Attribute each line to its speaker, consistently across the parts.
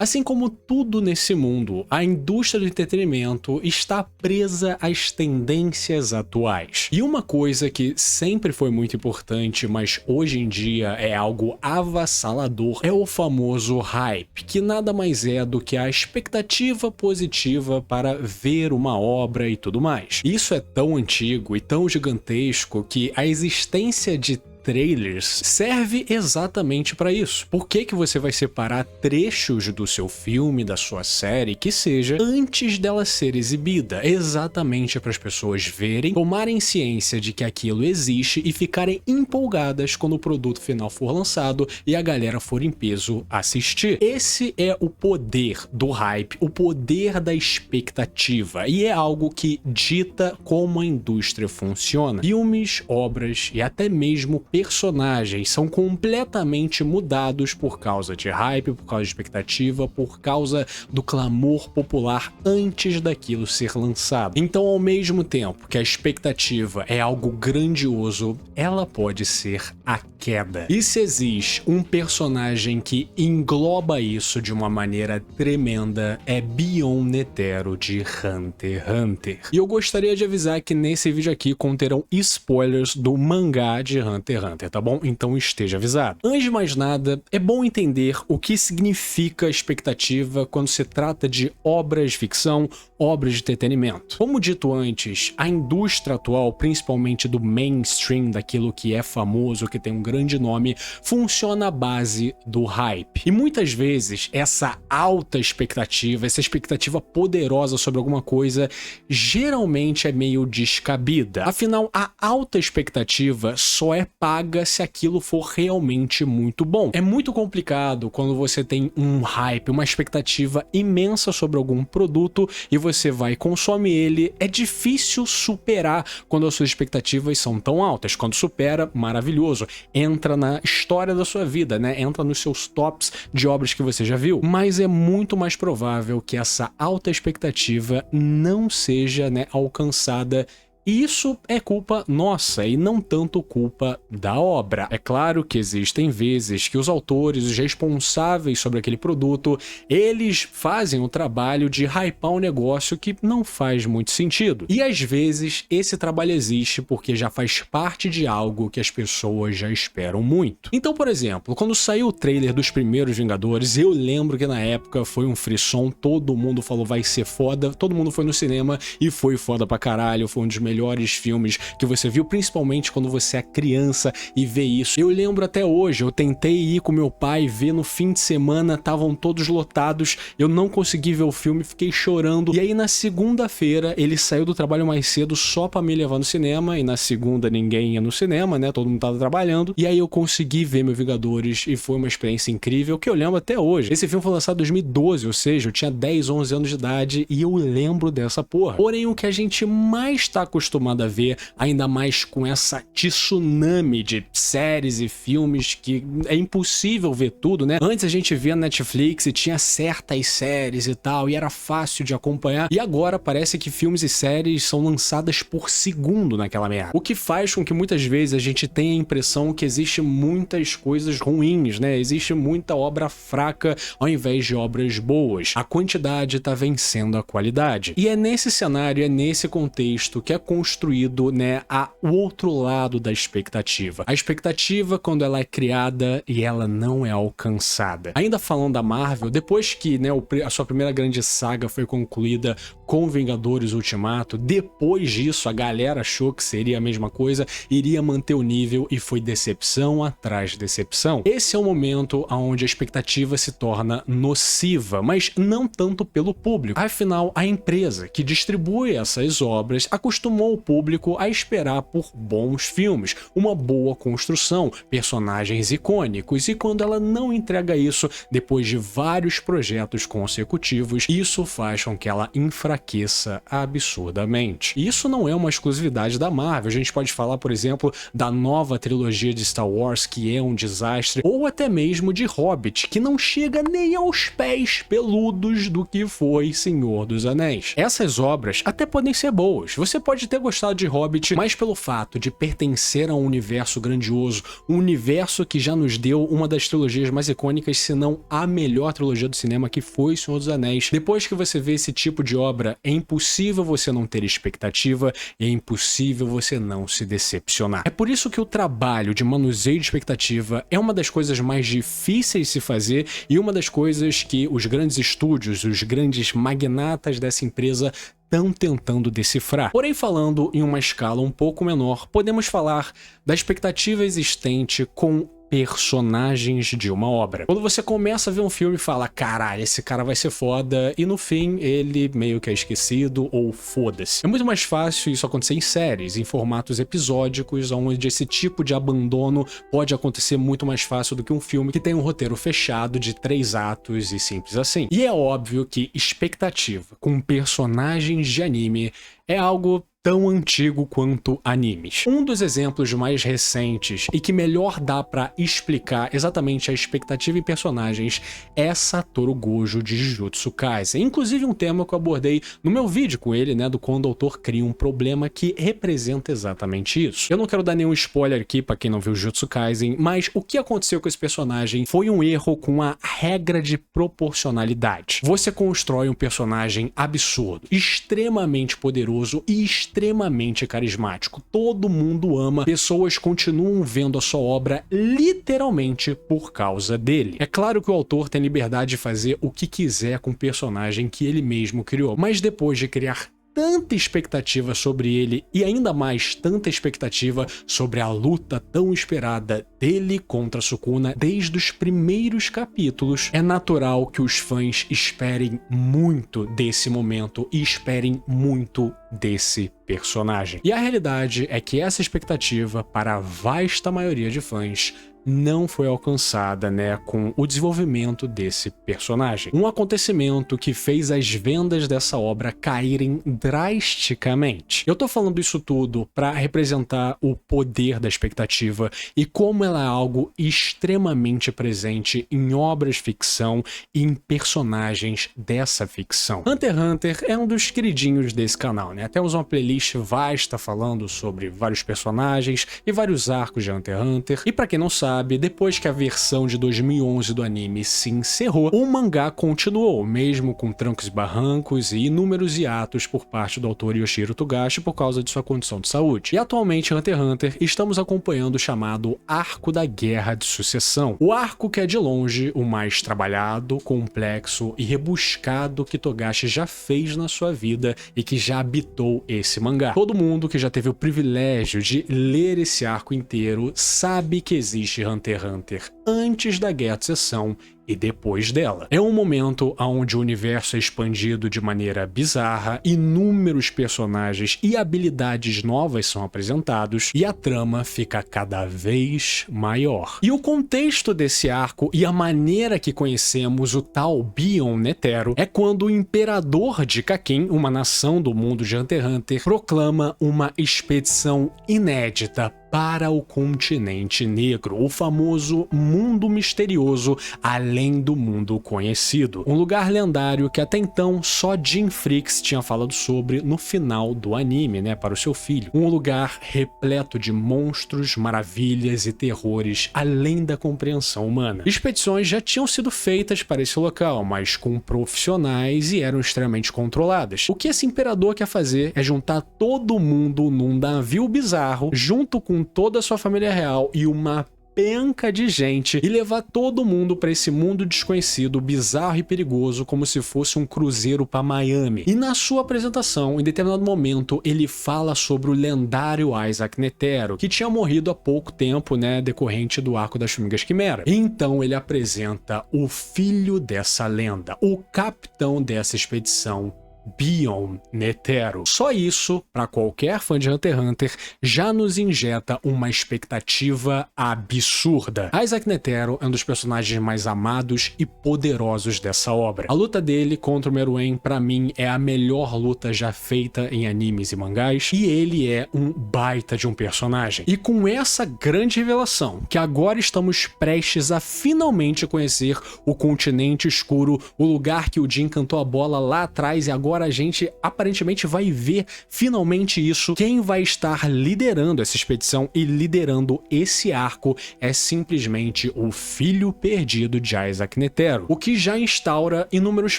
Speaker 1: Assim como tudo nesse mundo, a indústria do entretenimento está presa às tendências atuais. E uma coisa que sempre foi muito importante, mas hoje em dia é algo avassalador, é o famoso hype, que nada mais é do que a expectativa positiva para ver uma obra e tudo mais. Isso é tão antigo e tão gigantesco que a existência de trailers serve exatamente para isso. Por que que você vai separar trechos do seu filme, da sua série, que seja, antes dela ser exibida? Exatamente para as pessoas verem, tomarem ciência de que aquilo existe e ficarem empolgadas quando o produto final for lançado e a galera for em peso assistir. Esse é o poder do hype, o poder da expectativa, e é algo que dita como a indústria funciona. Filmes, obras e até mesmo personagens são completamente mudados por causa de hype, por causa de expectativa, por causa do clamor popular antes daquilo ser lançado. Então, ao mesmo tempo que a expectativa é algo grandioso, ela pode ser a queda. E se existe um personagem que engloba isso de uma maneira tremenda, é Bion Netero de Hunter x Hunter. E eu gostaria de avisar que nesse vídeo aqui conterão spoilers do mangá de Hunter x Hunter, tá bom? Então esteja avisado. Antes de mais nada, é bom entender o que significa expectativa quando se trata de obras de ficção, obras de entretenimento. Como dito antes, a indústria atual, principalmente do mainstream, daquilo que é famoso, que tem um grande nome, funciona à base do hype. E muitas vezes essa alta expectativa, essa expectativa poderosa sobre alguma coisa, geralmente é meio descabida. Afinal, a alta expectativa só é paga se aquilo for realmente muito bom. É muito complicado quando você tem um hype, uma expectativa imensa sobre algum produto e você vai e consome ele. É difícil superar quando as suas expectativas são tão altas. Quando supera, maravilhoso. Entra na história da sua vida, né? Entra nos seus tops de obras que você já viu. Mas é muito mais provável que essa alta expectativa não seja, né, alcançada. E isso é culpa nossa e não tanto culpa da obra. É claro que existem vezes que os autores, os responsáveis sobre aquele produto, eles fazem o trabalho de hypar um negócio que não faz muito sentido. E às vezes esse trabalho existe porque já faz parte de algo que as pessoas já esperam muito. Então, por exemplo, quando saiu o trailer dos primeiros Vingadores, eu lembro que na época foi um frisson, todo mundo falou vai ser foda, todo mundo foi no cinema e foi foda pra caralho, foi um dos melhores filmes que você viu, principalmente quando você é criança e vê isso. Eu lembro até hoje, eu tentei ir com meu pai ver no fim de semana, estavam todos lotados, eu não consegui ver o filme, fiquei chorando. E aí na segunda-feira ele saiu do trabalho mais cedo só pra me levar no cinema, e na segunda ninguém ia no cinema, né, todo mundo tava trabalhando, e aí eu consegui ver meu Vingadores e foi uma experiência incrível que eu lembro até hoje. Esse filme foi lançado em 2012, ou seja, eu tinha 10, 11 anos de idade e eu lembro dessa porra. Porém, o que a gente mais tá acostumado a ver, ainda mais com essa tsunami de séries e filmes que é impossível ver tudo, né? Antes a gente via na Netflix e tinha certas séries e tal, e era fácil de acompanhar, e agora parece que filmes e séries são lançadas por segundo naquela merda. O que faz com que muitas vezes a gente tenha a impressão que existe muitas coisas ruins, né? Existe muita obra fraca ao invés de obras boas. A quantidade tá vencendo a qualidade. E é nesse cenário, é nesse contexto que é construído, né, o outro lado da expectativa. A expectativa quando ela é criada e ela não é alcançada. Ainda falando da Marvel, depois que, né, a sua primeira grande saga foi concluída com Vingadores Ultimato, depois disso a galera achou que seria a mesma coisa, iria manter o nível e foi decepção atrás de decepção. Esse é o momento onde a expectativa se torna nociva, mas não tanto pelo público. Afinal, a empresa que distribui essas obras acostumou o público a esperar por bons filmes, uma boa construção, personagens icônicos, e quando ela não entrega isso depois de vários projetos consecutivos, isso faz com que ela enfraqueça enfraqueça absurdamente. E isso não é uma exclusividade da Marvel, a gente pode falar, por exemplo, da nova trilogia de Star Wars, que é um desastre, ou até mesmo de Hobbit, que não chega nem aos pés peludos do que foi Senhor dos Anéis. Essas obras até podem ser boas, você pode ter gostado de Hobbit, mas pelo fato de pertencer a um universo grandioso, um universo que já nos deu uma das trilogias mais icônicas, se não a melhor trilogia do cinema, que foi Senhor dos Anéis. Depois que você vê esse tipo de obra, é impossível você não ter expectativa e é impossível você não se decepcionar. É por isso que o trabalho de manuseio de expectativa é uma das coisas mais difíceis de se fazer e uma das coisas que os grandes estúdios, os grandes magnatas dessa empresa estão tentando decifrar. Porém, falando em uma escala um pouco menor, podemos falar da expectativa existente com personagens de uma obra. Quando você começa a ver um filme e fala, caralho, esse cara vai ser foda, e no fim ele meio que é esquecido ou foda-se. É muito mais fácil isso acontecer em séries, em formatos episódicos, onde esse tipo de abandono pode acontecer muito mais fácil do que um filme que tem um roteiro fechado de 3 atos e simples assim. E é óbvio que expectativa com personagens de anime é algo tão antigo quanto animes. Um dos exemplos mais recentes e que melhor dá pra explicar exatamente a expectativa em personagens é Satoru Gojo de Jujutsu Kaisen. Inclusive um tema que eu abordei no meu vídeo com ele, né, do quando o autor cria um problema que representa exatamente isso. Eu não quero dar nenhum spoiler aqui pra quem não viu Jujutsu Kaisen, mas o que aconteceu com esse personagem foi um erro com a regra de proporcionalidade. Você constrói um personagem absurdo, extremamente poderoso e extremamente carismático. Todo mundo ama, pessoas continuam vendo a sua obra literalmente por causa dele. É claro que o autor tem liberdade de fazer o que quiser com o personagem que ele mesmo criou, mas depois de criar tanta expectativa sobre ele e ainda mais tanta expectativa sobre a luta tão esperada dele contra Sukuna desde os primeiros capítulos, é natural que os fãs esperem muito desse momento e esperem muito desse personagem. E a realidade é que essa expectativa, para a vasta maioria de fãs, não foi alcançada, né, com o desenvolvimento desse personagem. Um acontecimento que fez as vendas dessa obra caírem drasticamente. Eu tô falando isso tudo para representar o poder da expectativa e como ela é algo extremamente presente em obras de ficção e em personagens dessa ficção. Hunter x Hunter é um dos queridinhos desse canal, né? Temos uma playlist vasta falando sobre vários personagens e vários arcos de Hunter x Hunter. E para quem não sabe, depois que a versão de 2011 do anime se encerrou, o mangá continuou, mesmo com trancos e barrancos e inúmeros hiatos por parte do autor Yoshiro Togashi por causa de sua condição de saúde. E atualmente, Hunter x Hunter, estamos acompanhando o chamado Arco da Guerra de Sucessão. O arco que é de longe o mais trabalhado, complexo e rebuscado que Togashi já fez na sua vida e que já habitou esse mangá. Todo mundo que já teve o privilégio de ler esse arco inteiro sabe que existe Hunter x Hunter antes da Guerra de Sucessão e depois dela. É um momento onde o universo é expandido de maneira bizarra, inúmeros personagens e habilidades novas são apresentados e a trama fica cada vez maior. E o contexto desse arco e a maneira que conhecemos o tal Bion Netero é quando o imperador de Kakin, uma nação do mundo de Hunter x Hunter, proclama uma expedição inédita para o continente negro, o famoso mundo misterioso além do mundo conhecido. Um lugar lendário que até então só Jim Freaks tinha falado sobre no final do anime, né, para o seu filho. Um lugar repleto de monstros, maravilhas e terrores além da compreensão humana. Expedições já tinham sido feitas para esse local, mas com profissionais e eram extremamente controladas. O que esse imperador quer fazer é juntar todo mundo num navio bizarro, junto com toda a sua família real e uma penca de gente e levar todo mundo para esse mundo desconhecido, bizarro e perigoso, como se fosse um cruzeiro para Miami. E na sua apresentação, em determinado momento, ele fala sobre o lendário Isaac Netero, que tinha morrido há pouco tempo, né, decorrente do arco das Formigas Quimera. Então ele apresenta o filho dessa lenda, o capitão dessa expedição, Beyond Netero. Só isso, para qualquer fã de Hunter x Hunter, já nos injeta uma expectativa absurda. Isaac Netero é um dos personagens mais amados e poderosos dessa obra. A luta dele contra o Meruem, para mim, é a melhor luta já feita em animes e mangás, e ele é um baita de um personagem. E com essa grande revelação, que agora estamos prestes a finalmente conhecer o continente escuro, o lugar que o Jin cantou a bola lá atrás, e agora a gente aparentemente vai ver finalmente isso. Quem vai estar liderando essa expedição e liderando esse arco é simplesmente o filho perdido de Isaac Netero, o que já instaura inúmeros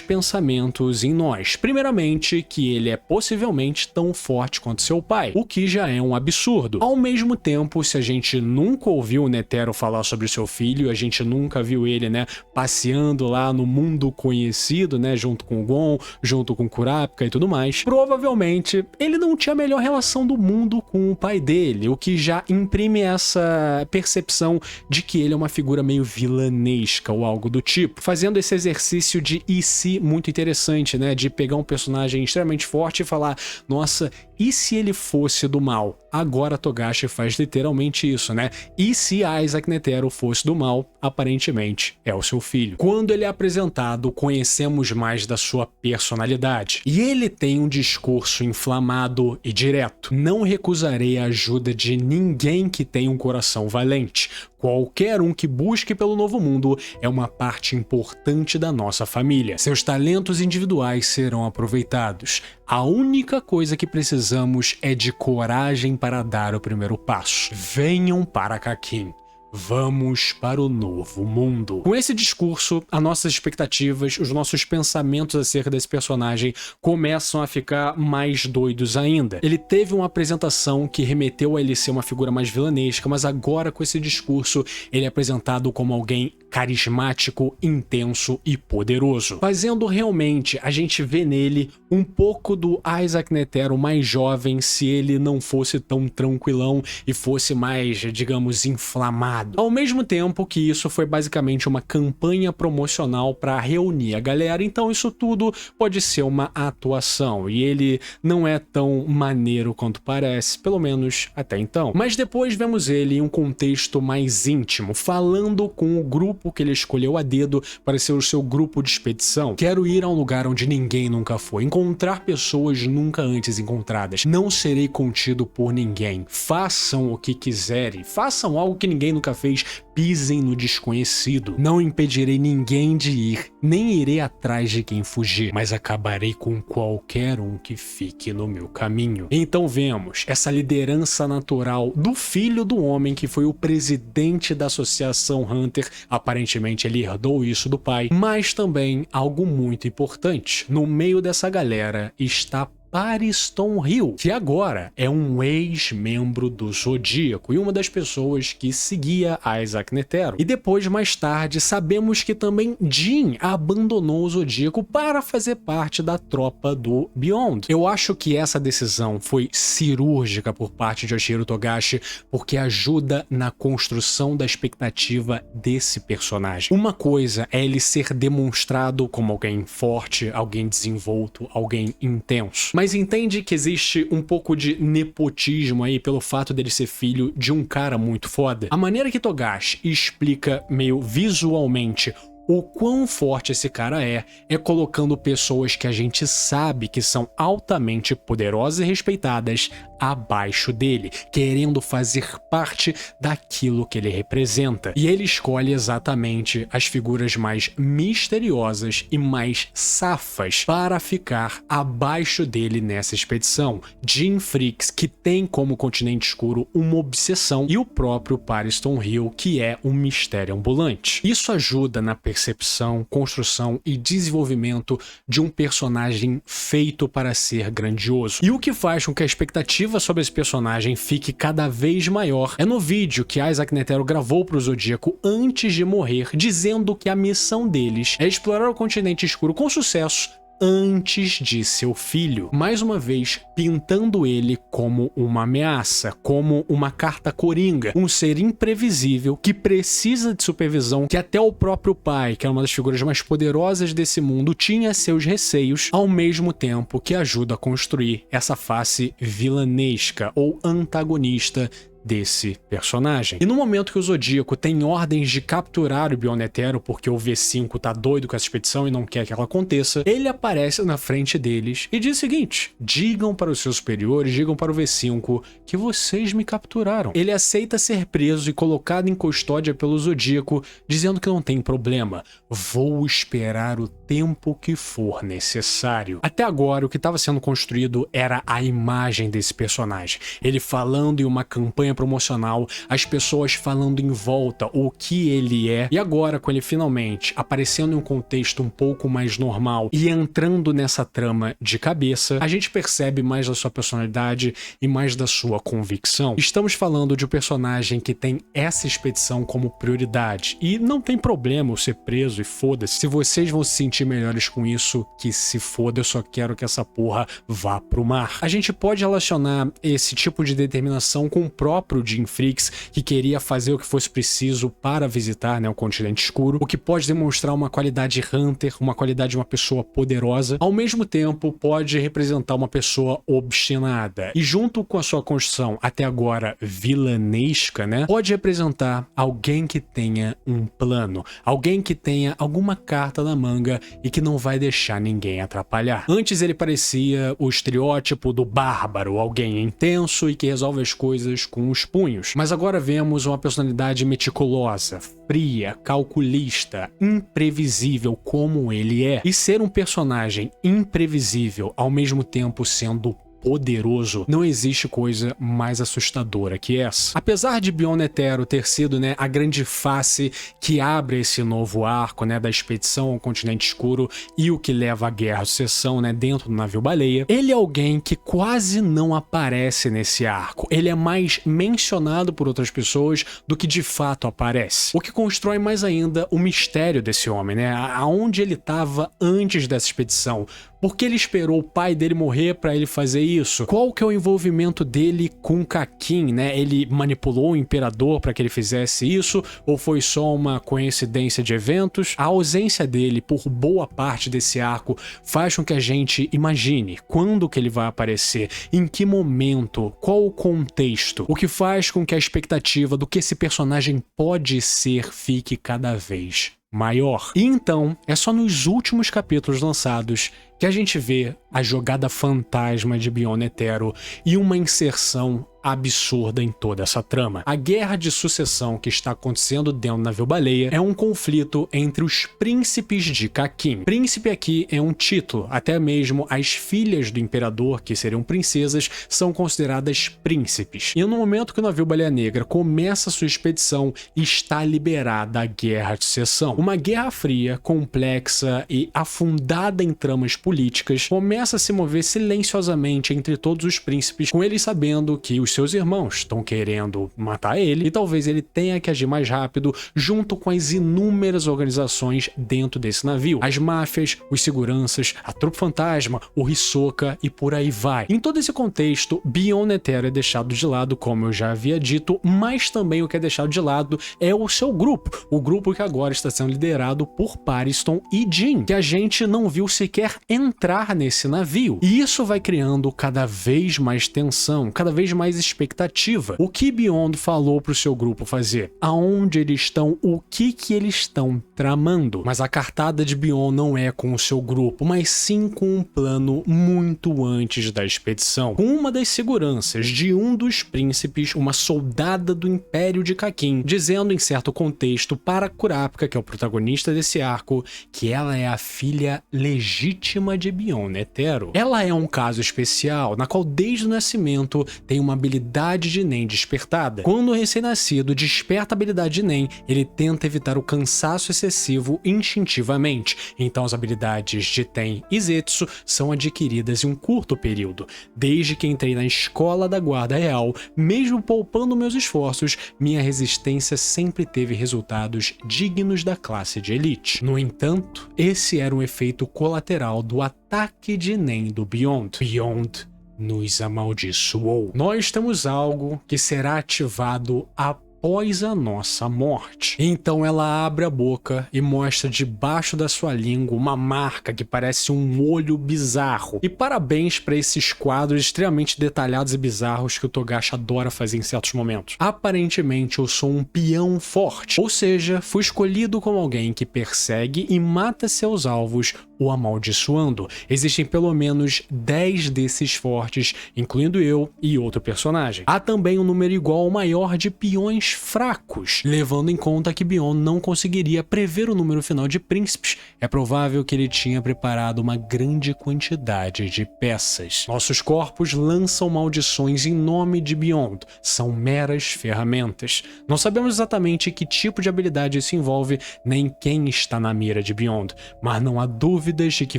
Speaker 1: pensamentos em nós. Primeiramente, que ele é possivelmente tão forte quanto seu pai, o que já é um absurdo. Ao mesmo tempo, se a gente nunca ouviu o Netero falar sobre seu filho, a gente nunca viu ele, né, passeando lá no mundo conhecido, né, junto com o Gon, junto com Kurapika e tudo mais, provavelmente ele não tinha a melhor relação do mundo com o pai dele, o que já imprime essa percepção de que ele é uma figura meio vilanesca ou algo do tipo, fazendo esse exercício de e se muito interessante, né, de pegar um personagem extremamente forte e falar, nossa, e se ele fosse do mal? Agora Togashi faz literalmente isso, né? E se Isaac Netero fosse do mal, aparentemente é o seu filho. Quando ele é apresentado, conhecemos mais da sua personalidade. E ele tem um discurso inflamado e direto. Não recusarei a ajuda de ninguém que tenha um coração valente. Qualquer um que busque pelo novo mundo é uma parte importante da nossa família. Seus talentos individuais serão aproveitados. A única coisa que precisamos é de coragem para dar o primeiro passo. Venham para Kakin. Vamos para o novo mundo. Com esse discurso, as nossas expectativas, os nossos pensamentos acerca desse personagem começam a ficar mais doidos ainda. Ele teve uma apresentação que remeteu a ele ser uma figura mais vilanesca, mas agora com esse discurso, ele é apresentado como alguém carismático, intenso e poderoso, fazendo realmente a gente ver nele um pouco do Isaac Netero mais jovem, se ele não fosse tão tranquilão e fosse mais, digamos, inflamado. Ao mesmo tempo que isso foi basicamente uma campanha promocional para reunir a galera, então isso tudo pode ser uma atuação, e ele não é tão maneiro quanto parece, pelo menos até então. Mas depois vemos ele em um contexto mais íntimo, falando com o grupo que ele escolheu a dedo para ser o seu grupo de expedição. Quero ir a um lugar onde ninguém nunca foi, encontrar pessoas nunca antes encontradas. Não serei contido por ninguém. Façam o que quiserem, façam algo que ninguém nunca fez, pisem no desconhecido. Não impedirei ninguém de ir, nem irei atrás de quem fugir, mas acabarei com qualquer um que fique no meu caminho. Então vemos essa liderança natural do filho do homem que foi o presidente da Associação Hunter. Aparentemente ele herdou isso do pai, mas também algo muito importante. No meio dessa galera está Pariston Hill, que agora é um ex-membro do Zodíaco e uma das pessoas que seguia Isaac Netero. E depois, mais tarde, sabemos que também Jin abandonou o Zodíaco para fazer parte da tropa do Beyond. Eu acho que essa decisão foi cirúrgica por parte de Yoshihiro Togashi, porque ajuda na construção da expectativa desse personagem. Uma coisa é ele ser demonstrado como alguém forte, alguém desenvolto, alguém intenso, mas entende que existe um pouco de nepotismo aí pelo fato dele ser filho de um cara muito foda. A maneira que Togashi explica meio visualmente o quão forte esse cara é colocando pessoas que a gente sabe que são altamente poderosas e respeitadas abaixo dele, querendo fazer parte daquilo que ele representa. E ele escolhe exatamente as figuras mais misteriosas e mais safas para ficar abaixo dele nessa expedição. Jin Fricks, que tem como continente escuro uma obsessão, e o próprio Pariston Hill, que é um mistério ambulante. Isso ajuda na percepção, construção e desenvolvimento de um personagem feito para ser grandioso. E o que faz com que a expectativa sobre esse personagem fique cada vez maior é no vídeo que Isaac Netero gravou para o Zodíaco antes de morrer, dizendo que a missão deles é explorar o continente escuro com sucesso antes de seu filho, mais uma vez pintando ele como uma ameaça, como uma carta coringa, um ser imprevisível que precisa de supervisão, que até o próprio pai, que é uma das figuras mais poderosas desse mundo, tinha seus receios, ao mesmo tempo que ajuda a construir essa face vilanesca ou antagonista desse personagem. E no momento que o Zodíaco tem ordens de capturar o Bionetero porque o V5 tá doido com essa expedição e não quer que ela aconteça, ele aparece na frente deles e diz o seguinte: digam para os seus superiores, digam para o V5 que vocês me capturaram. Ele aceita ser preso e colocado em custódia pelo Zodíaco, dizendo que não tem problema, vou esperar o tempo que for necessário. Até agora, o que estava sendo construído era a imagem desse personagem. Ele falando em uma campanha promocional, as pessoas falando em volta o que ele é, e agora com ele finalmente aparecendo em um contexto um pouco mais normal e entrando nessa trama de cabeça, a gente percebe mais da sua personalidade e mais da sua convicção. Estamos falando de um personagem que tem essa expedição como prioridade, e não tem problema eu ser preso e foda-se. Se vocês vão se sentir melhores com isso, que se foda, eu só quero que essa porra vá pro mar. A gente pode relacionar esse tipo de determinação com o próprio Jim Freaks, que queria fazer o que fosse preciso para visitar, né, o continente escuro, o que pode demonstrar uma qualidade Hunter, uma qualidade de uma pessoa poderosa, ao mesmo tempo pode representar uma pessoa obstinada, e junto com a sua construção até agora vilanesca, né, pode representar alguém que tenha um plano, alguém que tenha alguma carta na manga e que não vai deixar ninguém atrapalhar. Antes ele parecia o estereótipo do bárbaro, alguém intenso e que resolve as coisas com os punhos, mas agora vemos uma personalidade meticulosa, fria, calculista, imprevisível como ele é. E ser um personagem imprevisível ao mesmo tempo sendo poderoso, não existe coisa mais assustadora que essa. Apesar de Bionetero ter sido, né, a grande face que abre esse novo arco, né, da expedição ao continente escuro e o que leva à guerra de sucessão, né, dentro do navio baleia, ele é alguém que quase não aparece nesse arco. Ele é mais mencionado por outras pessoas do que de fato aparece, o que constrói mais ainda o mistério desse homem, né, aonde ele estava antes dessa expedição. Por que ele esperou o pai dele morrer para ele fazer isso? Qual que é o envolvimento dele com Kakin, né? Ele manipulou o imperador para que ele fizesse isso? Ou foi só uma coincidência de eventos? A ausência dele por boa parte desse arco faz com que a gente imagine quando que ele vai aparecer, em que momento, qual o contexto, o que faz com que a expectativa do que esse personagem pode ser fique cada vez maior. E então, é só nos últimos capítulos lançados que a gente vê a jogada fantasma de Bionetero e uma inserção absurda em toda essa trama. A guerra de sucessão que está acontecendo dentro do navio baleia é um conflito entre os príncipes de Kakin. Príncipe aqui é um título, até mesmo as filhas do imperador, que seriam princesas, são consideradas príncipes. E no momento que o navio Baleia Negra começa sua expedição, está liberada a guerra de sucessão. Uma guerra fria, complexa e afundada em tramas políticas, começa a se mover silenciosamente entre todos os príncipes, com eles sabendo que os seus irmãos estão querendo matar ele e talvez ele tenha que agir mais rápido junto com as inúmeras organizações dentro desse navio. As máfias, os seguranças, a trupe fantasma, o Hisoka e por aí vai. Em todo esse contexto, Bionetero é deixado de lado, como eu já havia dito, mas também o que é deixado de lado é o seu grupo. O grupo que agora está sendo liderado por Pariston e Jin, que a gente não viu sequer entrar nesse navio. E isso vai criando cada vez mais tensão, cada vez mais expectativa. O que Beyond falou pro seu grupo fazer? Aonde eles estão? O que eles estão tramando? Mas a cartada de Beyond não é com o seu grupo, mas sim com um plano muito antes da expedição. Com uma das seguranças de um dos príncipes, uma soldada do Império de Kakin, dizendo em certo contexto para Kurapika, que é o protagonista desse arco, que ela é a filha legítima de Bionetero. Ela é um caso especial, na qual desde o nascimento tem uma habilidade de Nen despertada. Quando o recém-nascido desperta a habilidade de Nen, ele tenta evitar o cansaço excessivo instintivamente, então as habilidades de Ten e Zetsu são adquiridas em um curto período. Desde que entrei na escola da Guarda Real, mesmo poupando meus esforços, minha resistência sempre teve resultados dignos da classe de elite. No entanto, esse era um efeito colateral do ataque de Nen do Beyond. Beyond nos amaldiçoou. Nós temos algo que será ativado após a nossa morte. Então ela abre a boca e mostra debaixo da sua língua uma marca que parece um olho bizarro. E parabéns para esses quadros extremamente detalhados e bizarros que o Togashi adora fazer em certos momentos. Aparentemente eu sou um peão forte, ou seja, fui escolhido como alguém que persegue e mata seus alvos o amaldiçoando. Existem pelo menos 10 desses fortes, incluindo eu e outro personagem. Há também um número igual ou maior de peões fracos, levando em conta que Beyond não conseguiria prever o número final de príncipes. É provável que ele tinha preparado uma grande quantidade de peças. Nossos corpos lançam maldições em nome de Beyond, são meras ferramentas. Não sabemos exatamente que tipo de habilidade isso envolve, nem quem está na mira de Beyond, mas não há dúvidas de que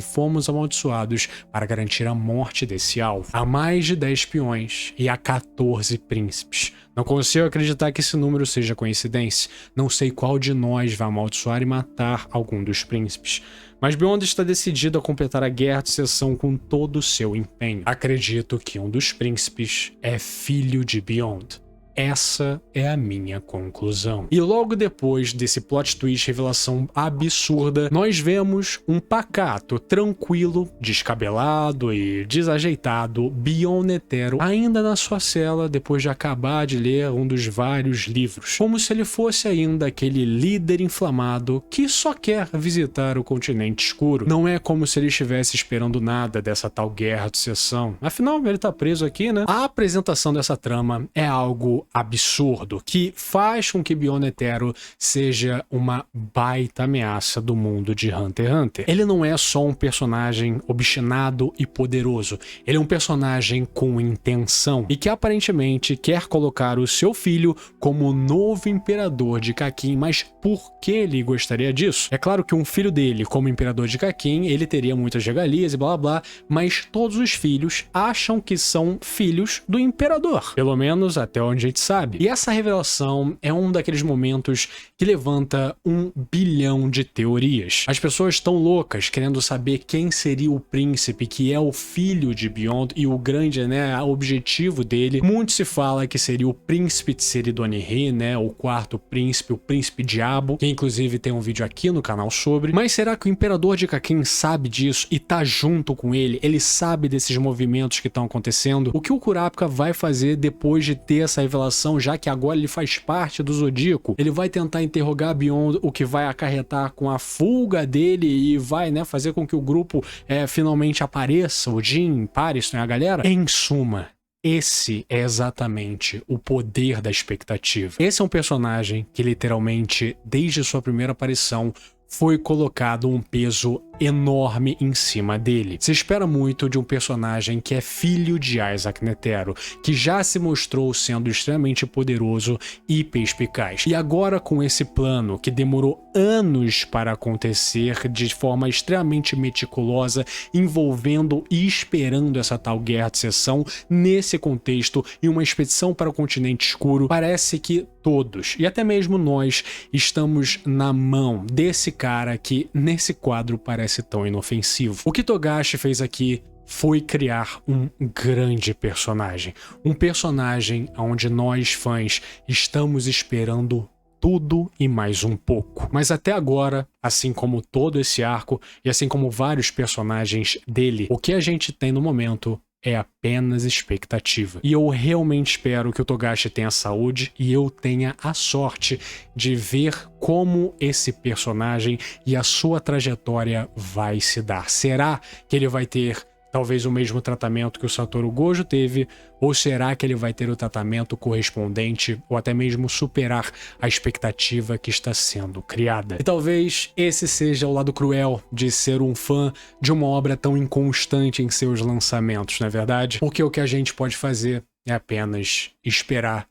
Speaker 1: fomos amaldiçoados para garantir a morte desse alvo. Há mais de 10 peões e há 14 príncipes. Não consigo acreditar que esse número seja coincidência. Não sei qual de nós vai amaldiçoar e matar algum dos príncipes. Mas Beyond está decidido a completar a guerra de seção com todo o seu empenho. Acredito que um dos príncipes é filho de Beyond. Essa é a minha conclusão. E logo depois desse plot twist, revelação absurda, nós vemos um pacato, tranquilo, descabelado e desajeitado Beyond Netero ainda na sua cela depois de acabar de ler um dos vários livros. Como se ele fosse ainda aquele líder inflamado que só quer visitar o continente escuro. Não é como se ele estivesse esperando nada dessa tal guerra de seção. Afinal, ele tá preso aqui, né? A apresentação dessa trama é algo absurdo, que faz com que Beyond Netero seja uma baita ameaça do mundo de Hunter x Hunter. Ele não é só um personagem obstinado e poderoso, ele é um personagem com intenção e que aparentemente quer colocar o seu filho como o novo imperador de Kakin, mas por que ele gostaria disso? É claro que um filho dele como imperador de Kakin, ele teria muitas regalias e blá blá, mas todos os filhos acham que são filhos do imperador, pelo menos até onde a gente sabe. E essa revelação é um daqueles momentos que levanta 1 bilhão de teorias. As pessoas estão loucas querendo saber quem seria o príncipe que é o filho de Beyond e o grande, né, objetivo dele. Muito se fala que seria o príncipe Tseridonihi, né, o quarto príncipe, o príncipe diabo, que inclusive tem um vídeo aqui no canal sobre. Mas será que o imperador de Kakin sabe disso e tá junto com ele? Ele sabe desses movimentos que estão acontecendo? O que o Kurapika vai fazer depois de ter essa revelação, já que agora ele faz parte do Zodíaco? Ele vai tentar interrogar Beyond, o que vai acarretar com a fuga dele e vai, né, fazer com que o grupo finalmente apareça, o Jin, Paris, né, a galera? Em suma, esse é exatamente o poder da expectativa. Esse é um personagem que literalmente, desde sua primeira aparição, foi colocado um peso enorme em cima dele. Se espera muito de um personagem que é filho de Isaac Netero, que já se mostrou sendo extremamente poderoso e perspicaz. E agora com esse plano que demorou anos para acontecer de forma extremamente meticulosa, envolvendo e esperando essa tal guerra de seção, nesse contexto, em uma expedição para o continente escuro, parece que todos, e até mesmo nós, estamos na mão desse cara que nesse quadro parece tão inofensivo. O que Togashi fez aqui foi criar um grande personagem. Um personagem onde nós, fãs, estamos esperando tudo e mais um pouco. Mas até agora, assim como todo esse arco, e assim como vários personagens dele, o que a gente tem no momento é apenas expectativa. E eu realmente espero que o Togashi tenha saúde e eu tenha a sorte de ver como esse personagem e a sua trajetória vai se dar. Será que ele vai ter talvez o mesmo tratamento que o Satoru Gojo teve, ou será que ele vai ter o tratamento correspondente ou até mesmo superar a expectativa que está sendo criada? E talvez esse seja o lado cruel de ser um fã de uma obra tão inconstante em seus lançamentos, não é verdade? Porque o que a gente pode fazer é apenas esperar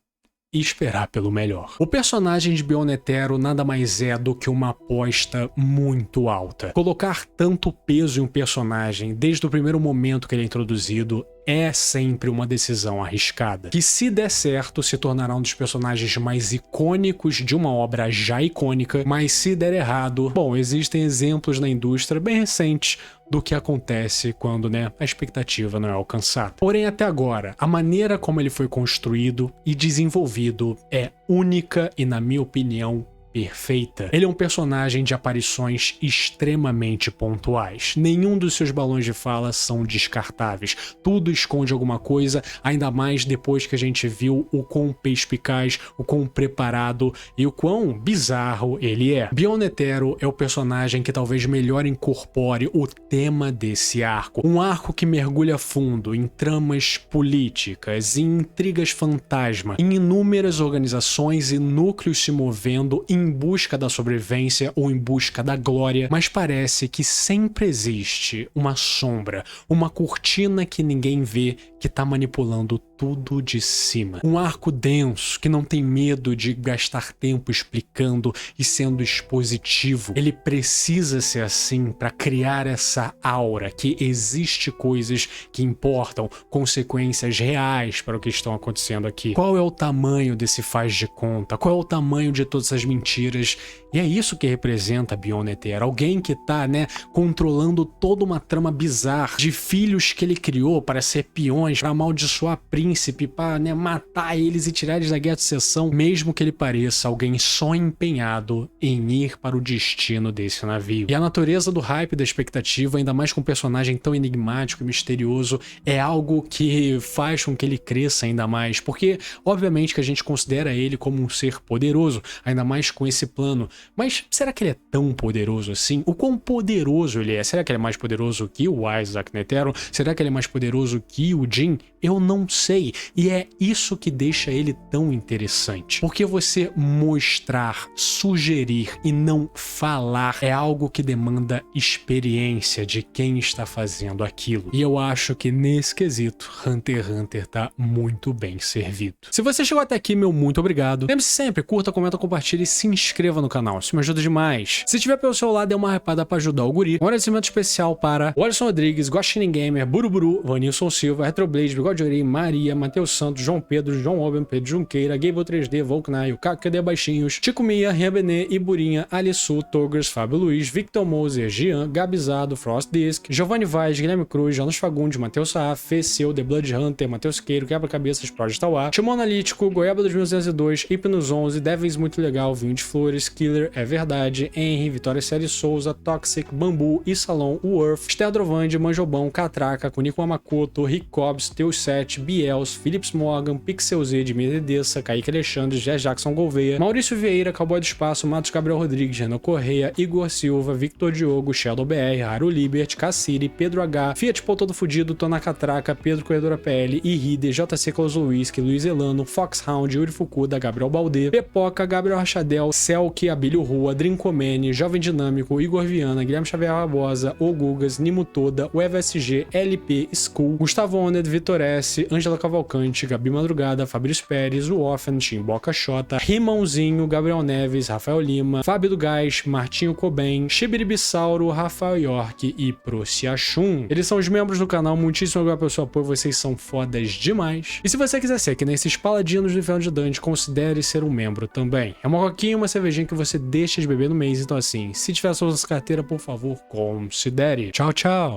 Speaker 1: e esperar pelo melhor. O personagem de Beyond Netero nada mais é do que uma aposta muito alta. Colocar tanto peso em um personagem desde o primeiro momento que ele é introduzido é sempre uma decisão arriscada, que se der certo se tornará um dos personagens mais icônicos de uma obra já icônica, mas se der errado, bom, existem exemplos na indústria bem recentes do que acontece quando, a expectativa não é alcançada. Porém, até agora, a maneira como ele foi construído e desenvolvido é única e, na minha opinião, perfeita. Ele é um personagem de aparições extremamente pontuais. Nenhum dos seus balões de fala são descartáveis. Tudo esconde alguma coisa, ainda mais depois que a gente viu o quão perspicaz, o quão preparado e o quão bizarro ele é. Bion Netero é o personagem que talvez melhor incorpore o tema desse arco. Um arco que mergulha fundo em tramas políticas, em intrigas fantasma, em inúmeras organizações e núcleos se movendo em busca da sobrevivência ou em busca da glória, mas parece que sempre existe uma sombra, uma cortina que ninguém vê que tá manipulando tudo de cima. Um arco denso que não tem medo de gastar tempo explicando e sendo expositivo. Ele precisa ser assim para criar essa aura que existe coisas que importam, consequências reais para o que estão acontecendo aqui. Qual é o tamanho desse faz de conta? Qual é o tamanho de todas essas mentiras? E é isso que representa Bion Netero, alguém que tá, controlando toda uma trama bizarra de filhos que ele criou para ser peões, para amaldiçoar príncipe, para matar eles e tirar eles da guerra de sucessão, mesmo que ele pareça alguém só empenhado em ir para o destino desse navio. E a natureza do hype, da expectativa, ainda mais com um personagem tão enigmático e misterioso, é algo que faz com que ele cresça ainda mais, porque obviamente que a gente considera ele como um ser poderoso, ainda mais com esse plano. Mas será que ele é tão poderoso assim? O quão poderoso ele é? Será que ele é mais poderoso que o Isaac Netero? Será que ele é mais poderoso que o Jin? Eu não sei. E é isso que deixa ele tão interessante. Porque você mostrar, sugerir e não falar é algo que demanda experiência de quem está fazendo aquilo. E eu acho que nesse quesito, Hunter x Hunter tá muito bem servido. Se você chegou até aqui, meu muito obrigado. Lembre-se sempre, curta, comenta, compartilha e se inscreva no canal. Isso me ajuda demais. Se tiver pelo seu lado, dê uma hypada pra ajudar o guri. Um agradecimento especial para Alisson Rodrigues, Guaxinim Gamer, Buruburu, Vanilson Silva, Retroblade, Bigode Orei, Maria, Matheus Santos, João Pedro, João Oben, Pedro Junqueira, Gable 3D, Volknai, Caco Baixinhos, Chico Mia, Riabenê, Iburinha, Alissu, Togers, Fábio Luiz, Victor Moser, Gian, Gabizado, Frost Disc, Giovanni Vaz, Guilherme Cruz, Jonas Fagundes, Matheus Saaf, Feceu, The Blood Hunter, Matheus Queiro, Quebra-Cabeças, Project Tauá, Timão Analítico, Goiaba 2202, Hipnos 11, Devils Muito Legal, Vinho de Flores, Killer, É Verdade, Henry, Vitória Série Souza, Toxic, Bambu, Isalon, Worth, Stedrovand, Manjobão, Catraca, Kunico Amakoto, Rick Cobbs, Teus 7, Biels, Philips Morgan, Pixel Z, Dmitry Dessa, Kaique Alexandre, Jé Jackson Gouveia, Maurício Vieira, Cowboy do Espaço, Matos Gabriel Rodrigues, Renan Correia, Igor Silva, Victor Diogo, Shadow BR, Haru Libert, Cassiri, Pedro H, Fiat Pô Todo Fudido, Tona Catraca, Pedro Corredora PL, Iride, JC Kozlowski, Luiz Elano, Foxhound, Yuri Fukuda, Gabriel Baldê, Pepoca, Gabriel Rachadel, Selk, Abílio Rua, Drincomene, Jovem Dinâmico, Igor Viana, Guilherme Xavier Barbosa, O Gugas, Nimo Toda, o EVSG, LP, School, Gustavo Oned, Vitor S, Ângela Cavalcante, Gabi Madrugada, Fabrício Pérez, o Offen, Timboca Xota, Rimãozinho, Gabriel Neves, Rafael Lima, Fábio do Gás, Martinho Coben, Shibiribissauro, Rafael York e Prociachum. Eles são os membros do canal, muitíssimo obrigado pelo seu apoio, vocês são fodas demais. E se você quiser ser que nesses paladinos do Inferno de Dante, considere ser um membro também. É uma coquinha e uma cervejinha que você deixa de beber no mês, então assim, se tiver sua carteira, por favor, considere. Tchau, tchau!